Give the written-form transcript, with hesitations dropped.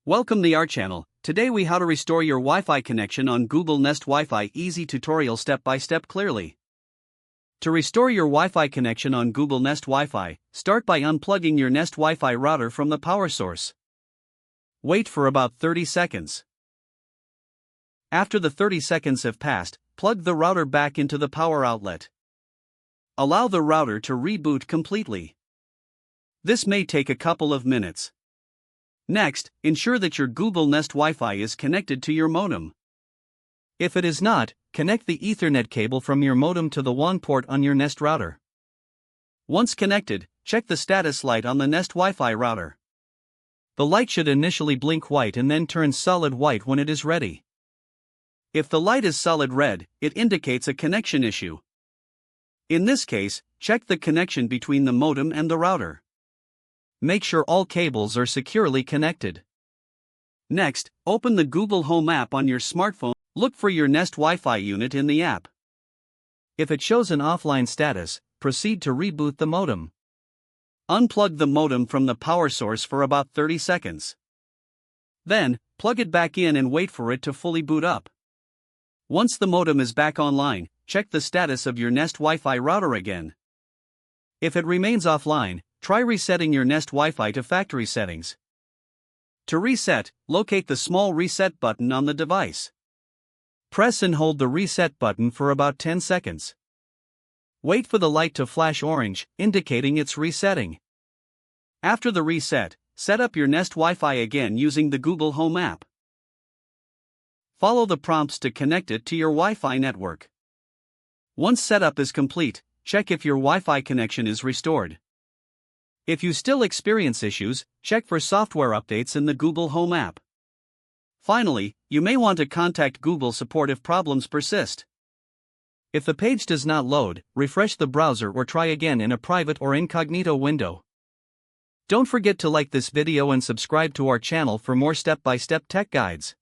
Welcome to our channel. Today we how to restore your Wi-Fi connection on Google Nest Wi-Fi. Easy tutorial step by step clearly. To restore your Wi-Fi connection on Google Nest Wi-Fi, start by unplugging your Nest Wi-Fi router from the power source. Wait for about 30 seconds. After the 30 seconds have passed, plug the router back into the power outlet. Allow the router to reboot completely. This may take a couple of minutes. Next, ensure that your Google Nest Wi-Fi is connected to your modem. If it is not, connect the Ethernet cable from your modem to the WAN port on your Nest router. Once connected, check the status light on the Nest Wi-Fi router. The light should initially blink white and then turn solid white when it is ready. If the light is solid red, it indicates a connection issue. In this case, check the connection between the modem and the router. Make sure all cables are securely connected. Next, open the Google Home app on your smartphone. Look for your Nest Wi-Fi unit in the app. If it shows an offline status, proceed to reboot the modem. Unplug the modem from the power source for about 30 seconds. Then, plug it back in and wait for it to fully boot up. Once the modem is back online, check the status of your Nest Wi-Fi router again. If it remains offline, try resetting your Nest Wi-Fi to factory settings. To reset, locate the small reset button on the device. Press and hold the reset button for about 10 seconds. Wait for the light to flash orange, indicating it's resetting. After the reset, set up your Nest Wi-Fi again using the Google Home app. Follow the prompts to connect it to your Wi-Fi network. Once setup is complete, check if your Wi-Fi connection is restored. If you still experience issues, check for software updates in the Google Home app. Finally, you may want to contact Google support if problems persist. If the page does not load, refresh the browser or try again in a private or incognito window. Don't forget to like this video and subscribe to our channel for more step-by-step tech guides.